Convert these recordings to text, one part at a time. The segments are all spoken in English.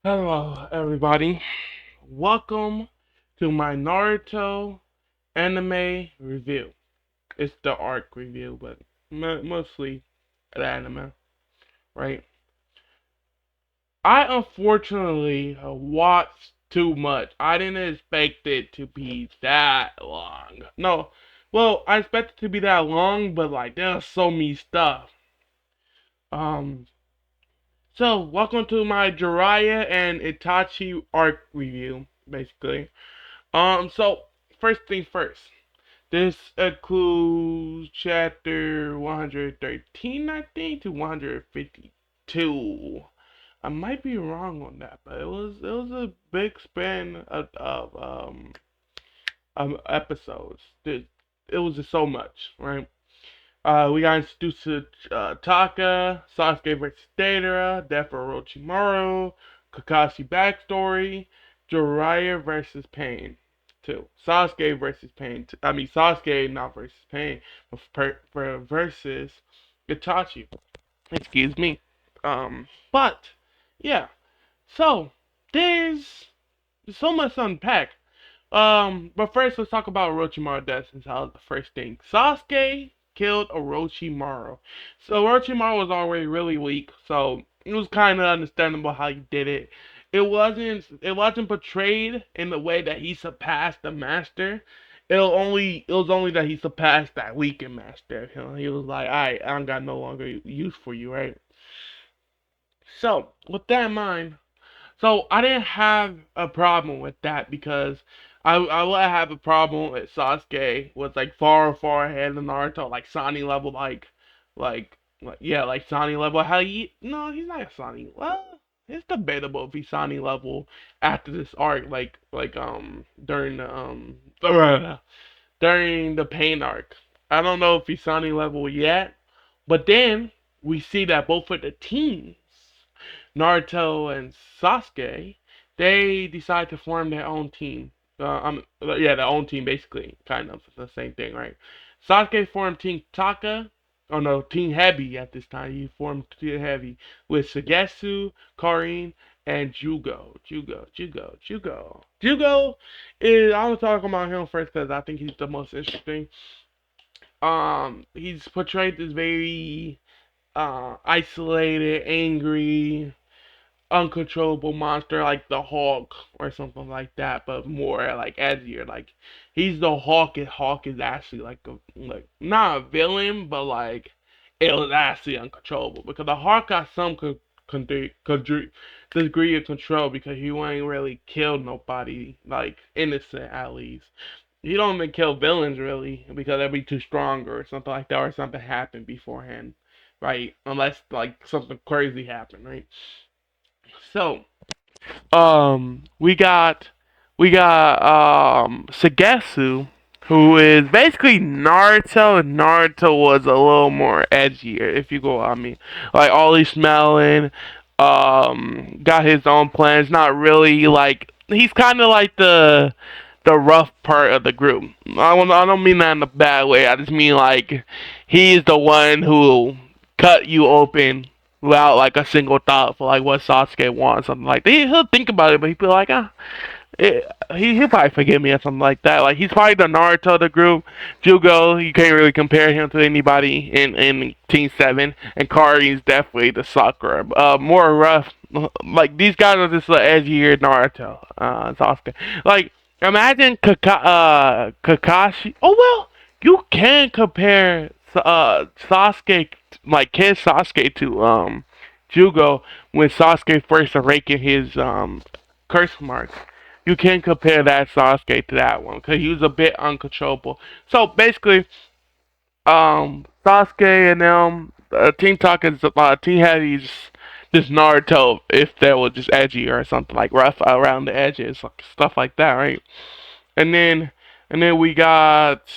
Hello, everybody. Welcome to my Naruto anime review. It's the arc review, but mostly the anime, right? I unfortunately watched too much. I didn't expect it to be that long. No, well, I expected it to be that long, but like there's so many stuff. Um, so welcome to my Jiraiya and Itachi arc review, basically. So first thing first. This includes chapter 113, I think, to 152. I might be wrong on that, but it was a big span of episodes. It was just so much, right? We got introduced to Taka, Sasuke vs. Deidara, Death of Orochimaru, Kakashi backstory, Jiraiya versus Pain. Two. Sasuke versus Pain. I mean Sasuke not versus Pain, but versus Itachi. Excuse me. But yeah. So there's so much to unpack. But first let's talk about Orochimaru death since that was the first thing. Sasuke killed Orochimaru. So Orochimaru was already really weak, so it was kind of understandable how he did it. It wasn't portrayed in the way that he surpassed the master. It was only that he surpassed that weakened master. He was like, alright, I don't got no longer use for you, right? So with that in mind, so I didn't have a problem with that because I would have a problem with Sasuke was like far ahead of Naruto, like Sani level, like Sani level. How he? No, he's not a Sani. Well, it's debatable if he's Sani level after this arc, during the during the pain arc. I don't know if he's Sani level yet, but then we see that both of the teams Naruto and Sasuke, they decide to form their own team. Yeah, their own team basically, kind of the same thing, right? Sasuke formed Team Taka. Oh no, Team Heavy at this time. He formed Team Heavy with Sugetsu, Karin, and Jugo is. I was talking about him first because I think he's the most interesting. He's portrayed as very isolated, angry, uncontrollable monster like the Hulk or something like that, but more like edgier. Like he's the Hulk, and Hulk is actually like not a villain, but like it was actually uncontrollable because the Hulk got some degree of control because he ain't really killed nobody like innocent at least. He don't even kill villains really because they'd be too strong or something like that, or something happened beforehand, right? Unless like something crazy happened, right? So, we got Sugetsu, who is basically Naruto, and Naruto was a little more edgier, if you go on me. Like always smelling, got his own plans, not really like he's kinda like the rough part of the group. I don't mean that in a bad way. I just mean like he's the one who cut you open without like a single thought for like what Sasuke wants, something like that. He'll think about it, but he'll be like, he'll probably forgive me or something like that. Like he's probably the Naruto of the group. Jugo, you can't really compare him to anybody in Team Seven, and Kari's definitely the Sakura. More rough. Like these guys are just the edgier Naruto, Sasuke. Like imagine Kakashi. Oh well, you can compare Sasuke, like Kid Sasuke to Jugo when Sasuke first awakened his curse mark. You can compare that Sasuke to that one because he was a bit uncontrollable. So basically, Sasuke and them, Team Talk is Team Heavy's just Naruto if they were just edgy or something like rough around the edges, like, stuff like that, right? And then and then we got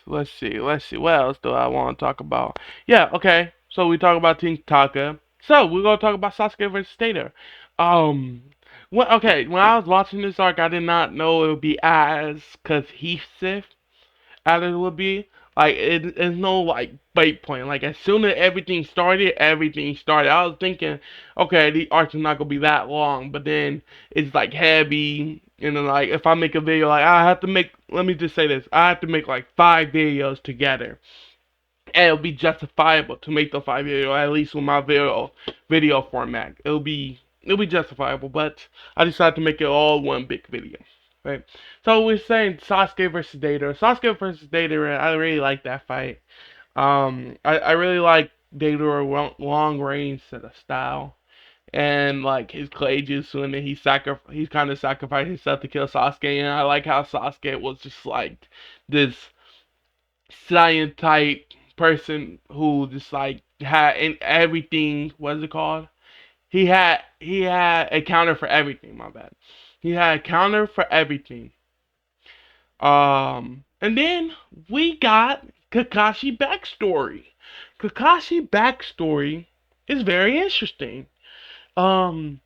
let's see what else do I want to talk about? Yeah, okay. So we talk about Team Taka. So we're gonna talk about Sasuke versus Stater. Um, when I was watching this arc, I did not know it would be as cohesive as it would be, Like it's no like bait point. Like as soon as everything started, everything started. I was thinking, okay, the arcs are not gonna be that long, but then it's like heavy. And then like if I make a video, like I have to make. Let me just say this: I have to make like 5 videos together, and it'll be justifiable to make the 5 video at least with my video format. It'll be justifiable, but I decided to make it all one big video. Right. So we're saying Sasuke versus Deidara. Sasuke versus Deidara, I really like that fight. I really like Deidara long range set of style. And like his clay jutsu, and then he's kind of sacrificed himself to kill Sasuke, and I like how Sasuke was just like this science type person who just like had in everything. What's it called? He had a counter for everything. My bad. He had a counter for everything. And then we got Kakashi backstory. Kakashi backstory is very interesting. Um,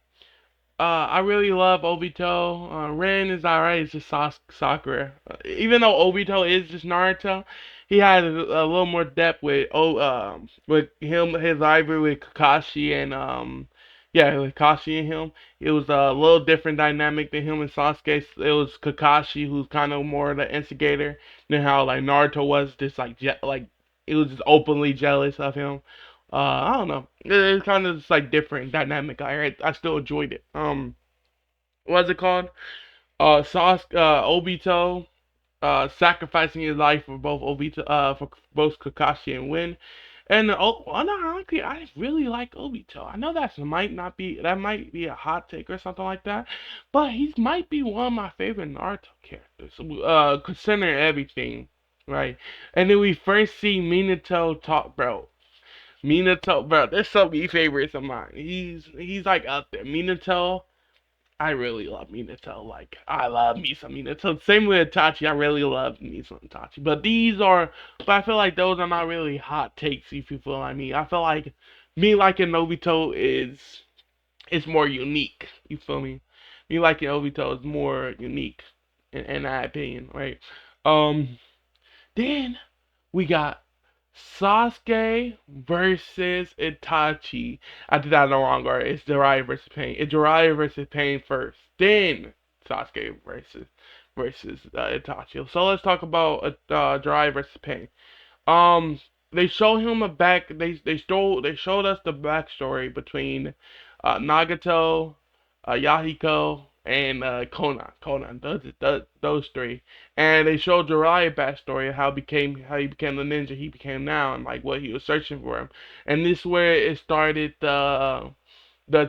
I really love Obito. Ren is alright. It's just Sakura. Even though Obito is just Naruto, he had a little more depth with him, his rivalry with Kakashi and yeah, with Kakashi and him. It was a little different dynamic than him and Sasuke. It was Kakashi who's kind of more the instigator than how like Naruto was just like like it was just openly jealous of him. I don't know. It's kind of just like different dynamic. I still enjoyed it. What's it called? Obito, sacrificing his life for both Obito, for both Kakashi and Win. And honestly, I really like Obito. I know that might be a hot take or something like that, but he might be one of my favorite Naruto characters. Considering everything, right? And then we first see Minato talk, bro. Minato, bro, there's so many favorites of mine. He's like up there. Minato, I really love Minato. Like I love me some Minato. Same with Itachi, I really love me some Itachi. But I feel like those are not really hot takes. If you feel like me, I feel like me liking Nobito is more unique. You feel me? Me liking Obito is more unique in that opinion, right? Um, then we got Sasuke versus Itachi. I did that in the wrong order. It's Jiraiya versus Pain. It's Jiraiya versus Pain first, then Sasuke versus Itachi. So let's talk about Jiraiya versus Pain. Um, they show him a back. They showed us the backstory between Nagato, Yahiko, and Conan. Those three, and they showed Jiraiya backstory how he became the ninja he became now, and like what he was searching for him. And this is where it started the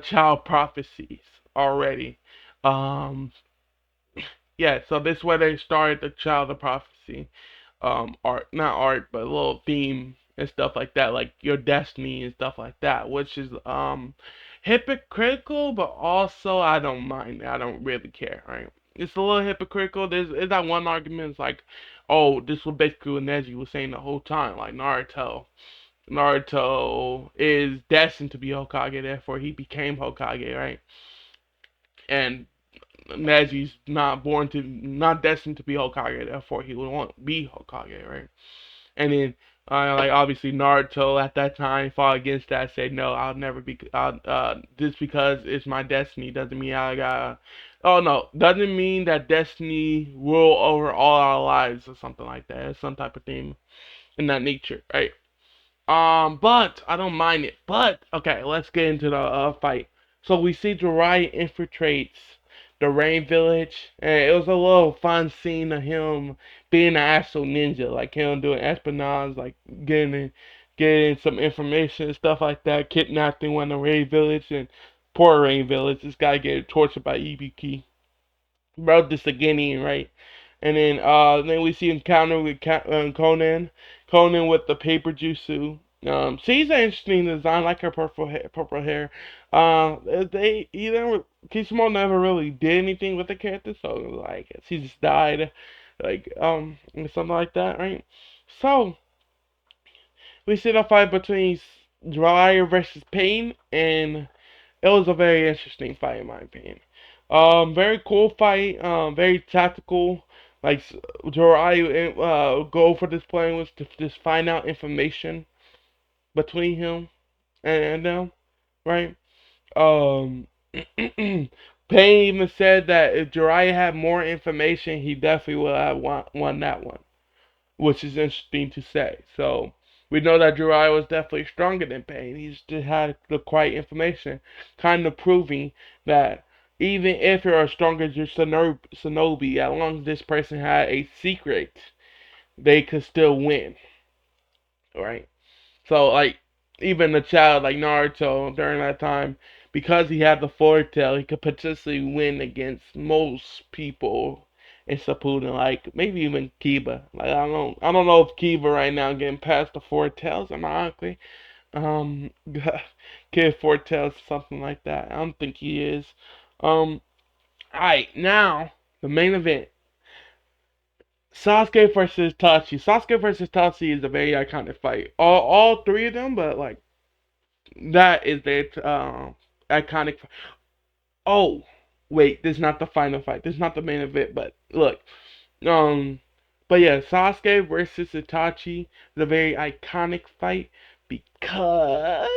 child prophecies already. Um, yeah, so this is where they started the child of prophecy art, not art, but a little theme and stuff like that, like your destiny and stuff like that, which is hypocritical, but also I don't mind it. I don't really care, right? It's a little hypocritical. There's that one argument. It's like, oh, this was basically what Neji was saying the whole time. Like Naruto is destined to be Hokage, therefore he became Hokage, right? And Neji's not destined to be Hokage, therefore he would want be Hokage, right? And then, like obviously Naruto at that time fought against that, said no, I'll never be. Just because it's my destiny doesn't mean I gotta. Oh no, doesn't mean that destiny rule over all our lives or something like that. It's some type of theme in that nature, right? But I don't mind it. But okay, let's get into the fight. So we see Jiraiya infiltrates the Rain Village, and it was a little fun scene of him being an actual ninja, like him doing espionage, like getting some information and stuff like that, kidnapping one of the Rain Village and poor Rain Village. This guy getting tortured by Ibiki. Bro, this again, right? And then we see encounter with Conan. Conan with the paper jutsu. She's an interesting design, like her purple hair. They either Kishimoto never really did anything with the character, so like she just died, like something like that, right? So we see the fight between Jiraiya versus Pain, and it was a very interesting fight in my opinion. Very cool fight. Very tactical. Like Jiraiya goal for this plan was to just find out information between him and them, right? Um, Payne even said that if Jiraiya had more information, he definitely would have won that one, which is interesting to say. So we know that Jiraiya was definitely stronger than Payne. He just had the quite information, kind of proving that even if you're as strong as your Shinobi, as long as this person had a secret, they could still win, right? So like even a child like Naruto during that time, because he had the foretell, he could potentially win against most people in Shippuden, like maybe even Kiba. Like I don't know if Kiba right now getting past the foretells, ironically. Um, Kid foretells something like that. I don't think he is. Alright, now the main event. Sasuke versus Itachi. Sasuke versus Itachi is a very iconic fight. All three of them, but like that is their iconic. Oh, wait, this is not the final fight. This is not the main event. But look, um, but yeah, Sasuke versus Itachi is a very iconic fight because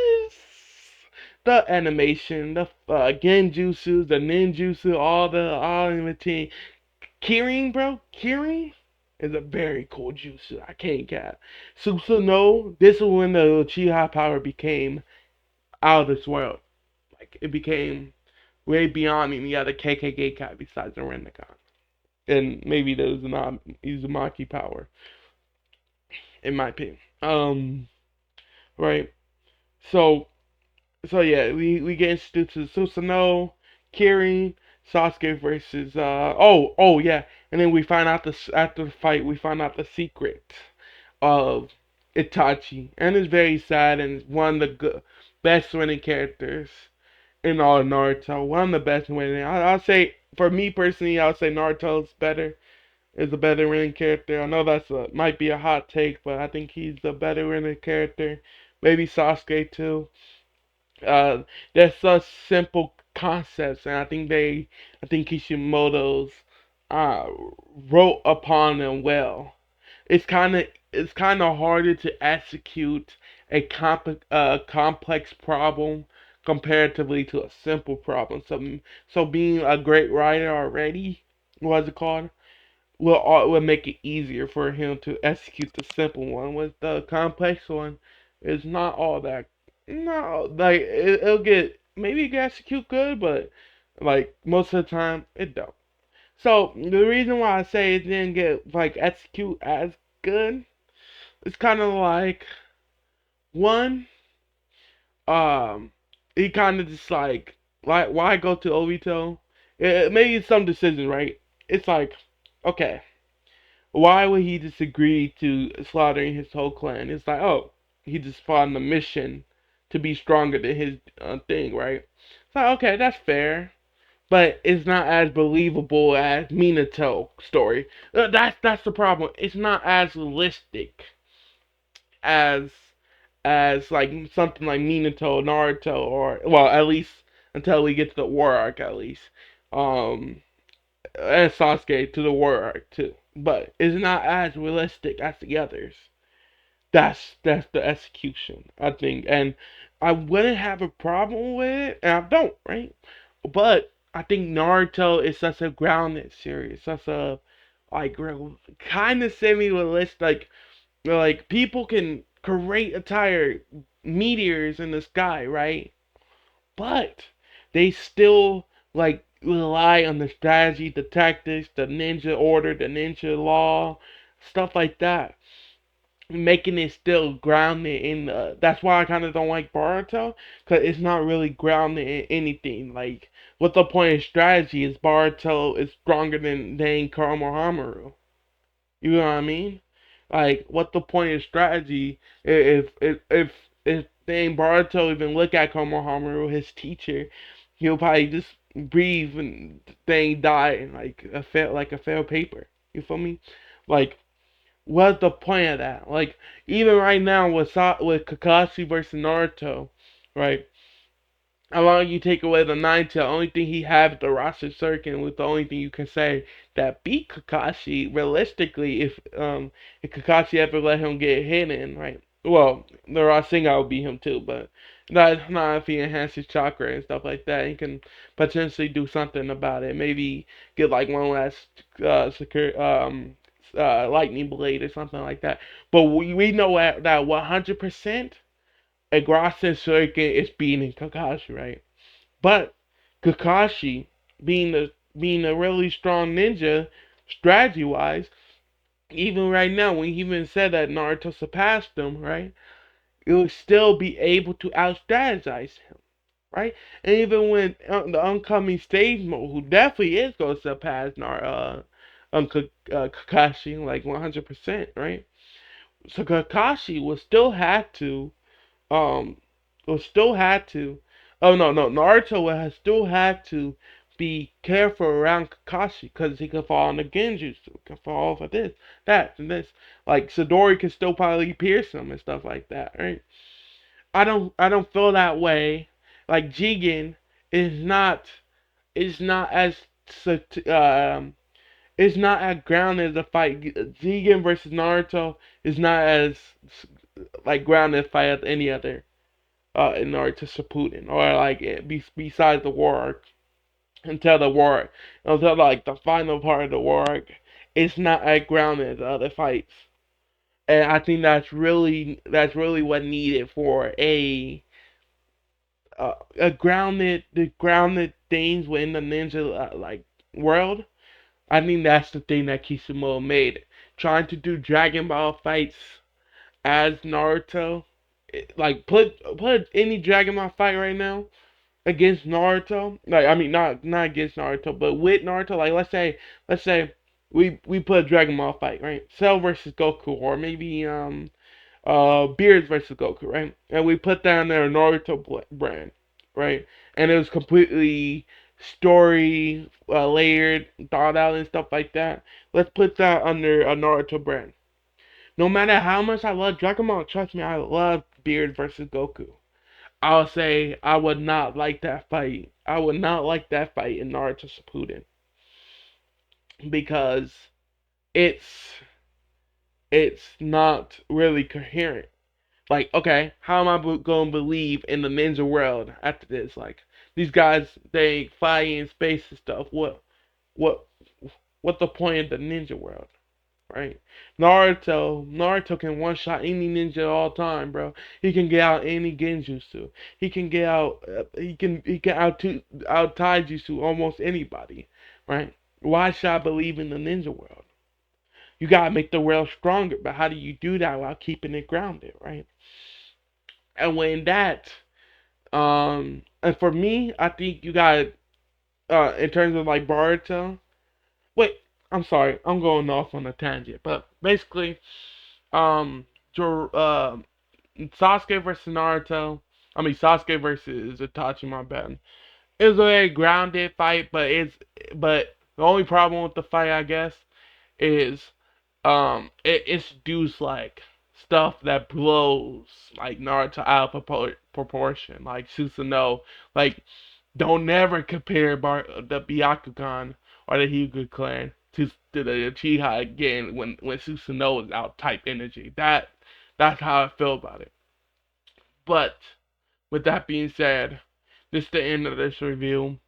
the animation, the genjutsu, the ninjutsu, all in between. Kirin, bro, Kirin is a very cool jutsu. I can't cap. Susanoo, this is when the Uchiha power became out of this world. Like it became way beyond any other KKK guy besides the Rinnegan. And maybe the Uzumaki power, in my opinion. Right. So yeah, we get introduced to Susanoo, Kirin, Sasuke versus oh yeah, and then we find out the after the fight we find out the secret of Itachi, and it's very sad and it's one of the best winning characters in all of Naruto. One of the best winning. I'll say for me personally, I'll say Naruto's better. Is a better winning character. I know that's might be a hot take, but I think he's the better winning character. Maybe Sasuke too. Uh, they're such simple concepts, and I think Kishimoto's uh, wrote upon them well. It's kind of harder to execute a complex problem comparatively to a simple problem. So being a great writer already, what's it called? Will make it easier for him to execute the simple one. With the complex one, it's not all that. No, like it'll get maybe it can execute good, but like most of the time it don't. So the reason why I say it didn't get like execute as good, it's kind of like one, um, he kind of just like why go to Obito? It maybe some decision, right? It's like okay, why would he just agree to slaughtering his whole clan? It's like, oh, he just fought on a mission to be stronger than his thing, right? It's like, okay, that's fair, but it's not as believable as Minato story. That's the problem. It's not as realistic as like something like Minato, Naruto, or well, at least until we get to the war arc, at least. Um, and Sasuke to the war arc too, but it's not as realistic as the others. That's the execution, I think, and I wouldn't have a problem with it, and I don't, right? But I think Naruto is such a grounded series, such a like kind of semi-realistic, like people can create entire meteors in the sky, right? But they still like rely on the strategy, the tactics, the ninja order, the ninja law, stuff like that, making it still grounded in. That's why I kind of don't like Boruto, cause it's not really grounded in anything. Like, what the point of strategy is Boruto is stronger than Konohamaru. You know what I mean? Like, what the point of strategy if dang Baruto even look at Konohamaru, his teacher, he'll probably just breathe and thing die like a failed paper. You feel me? Like, what's the point of that? Like, even right now with Kakashi versus Naruto, right? How long you take away the nine tail? Only thing he had is the roster circuit was the only thing you can say that beat Kakashi realistically if Kakashi ever let him get hit in, right? Well, the Rasengan would beat him too, but not if he enhances chakra and stuff like that. He can potentially do something about it. Maybe get like one last secure lightning blade or something like that. But we know that 100% a Grassen circuit is beating Kakashi, right? But Kakashi, being a really strong ninja, strategy wise, even right now, when he even said that Naruto surpassed him, right, it would still be able to out strategize him, right? And even when the oncoming stage mode, who definitely is going to surpass Kakashi, like 100%, right? So Kakashi will still have to um will still had to no, Naruto will have still had to be careful around Kakashi because he could fall on the Genjutsu, can fall for this, that, and this. Like Sidori can still probably pierce him and stuff like that, right? I don't feel that way. Like Jigen is not is not as is not as grounded as a fight. Jigen versus Naruto is not as like grounded fight as any other in order to Shippuden, or like besides the war arc, until the war, until like the final part of the war arc, it's not as grounded as other fights, and I think that's really what needed for a grounded the grounded things within the ninja like world. I think that's the thing that Kishimoto made. Trying to do Dragon Ball fights as Naruto, like put any Dragon Ball fight right now against Naruto. Like I mean not against Naruto, but with Naruto. Like let's say we put a Dragon Ball fight, right? Cell versus Goku, or maybe Beerus versus Goku, right? And we put that in their Naruto brand, right? And it was completely story layered, thought out and stuff like that. Let's put that under a Naruto brand. No matter how much I love Dragon Ball, trust me, I love Beerus versus Goku. I'll say I would not like that fight. I would not like that fight in Naruto Shippuden because it's it's not really coherent. Like, okay, how am I going to believe in the ninja world after this? Like, these guys they fly in space and stuff. What what's the point of the ninja world? Right? Naruto can one shot any ninja all time, bro. He can get out any genjutsu. He can get out. He can out taijutsu almost anybody, right? Why should I believe in the ninja world? You gotta make the world stronger, but how do you do that while keeping it grounded, right? And when that, and for me, I think you got in terms of like Boruto. Wait, I'm sorry, I'm going off on a tangent, but basically, um, Sasuke versus Naruto. I mean Sasuke versus Itachi. My bad. It was a very grounded fight, but the only problem with the fight, I guess, is it introduced like stuff that blows like Naruto out of proportion. Like Susanoo, like don't never compare the Byakugan or the Hyuga clan to the Uchiha again when Susanoo is out type energy. That's how I feel about it. But with that being said, this is the end of this review.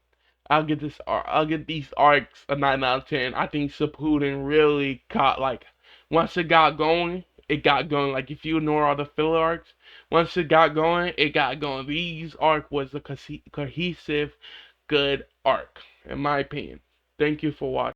I'll get these arcs a 9 out of 10. I think Shippuden really caught like once it got going, it got going. Like if you ignore all the filler arcs, once it got going, it got going. These arc was a cohesive, good arc, in my opinion. Thank you for watching.